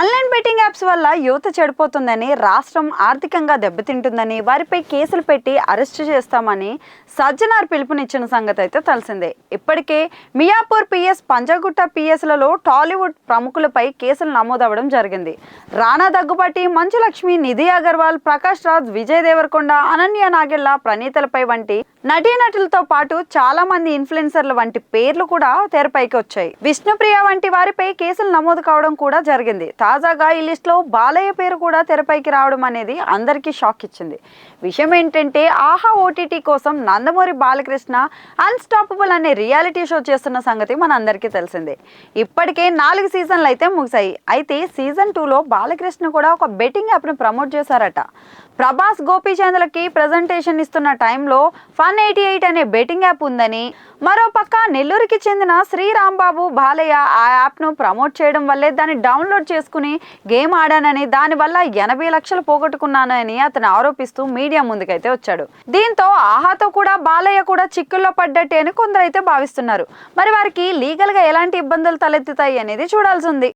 Online betting apps వల్ల యువత చెడిపోతుందని, రాష్ట్రం ఆర్థికంగా దెబ్బతింటుందని, వారిపై కేసులు పెట్టి అరెస్టు చేస్తామని సజ్జనార్ పిలుపునిచ్చిన సంగతి అయితే తెలిసిందే. ఇప్పటికే మియాపూర్ పిఎస్, పంజాగుట్ట పిఎస్లలో టాలీవుడ్ ప్రముఖులపై కేసులు నమోదవడం జరిగింది. రానా దగ్గుబాటి, మంచులక్ష్మి, నిధి అగర్వాల్, ప్రకాష్ రాజ్, విజయ్ దేవరకొండ, అనన్య నాగెళ్ల, ప్రణీతలపై వంటి నటీనటులతో పాటు చాలా మంది ఇన్ఫ్లుయెన్సర్ల వంటి పేర్లు కూడా తెరపైకి వచ్చాయి. విష్ణుప్రియ వంటి వారిపై కేసులు నమోదు కావడం కూడా జరిగింది. తాజాగా ఈ లిస్టులో బాలయ్య పేరు కూడా తెరపైకి రావడం అనేది అందరికీ షాక్ ఇచ్చింది. విషయం ఏంటంటే, ఆహా ఓటీటీ కోసం నందమూరి బాలకృష్ణ అన్స్టాపబుల్ అనే రియాలిటీ షో చేస్తున్న సంగతి మన అందరికీ తెలిసిందే. ఇప్పటికే 4 సీజన్లు అయితే ముగిశాయి. అయితే సీజన్ 2లో బాలకృష్ణ కూడా ఒక బెట్టింగ్ యాప్ను ప్రమోట్ చేశారట. ప్రభాస్, గోపీచంద్లకి ప్రజెంటేషన్ ఇస్తున్న టైంలో Fun88 అనే బెట్టింగ్ యాప్ ఉందని, మరోపక్క నెల్లూరుకి చెందిన శ్రీరాంబాబు బాలయ్య ఆ యాప్ను ప్రమోట్ చేయడం వల్లే దాన్ని డౌన్లోడ్ చేసుకుని గేమ్ ఆడానని, దానివల్ల 80 లక్షలు పోగొట్టుకున్నానని అతను ఆరోపిస్తూ మీడియా ముందుకైతే వచ్చాడు. దీంతో ఆహాతో కూడా బాలయ్య కూడా చిక్కుల్లో పడ్డట్టే అని కొందరైతే భావిస్తున్నారు. మరి వారికి లీగల్గా ఎలాంటి ఇబ్బందులు తలెత్తుతాయి అనేది చూడాల్సి ఉంది.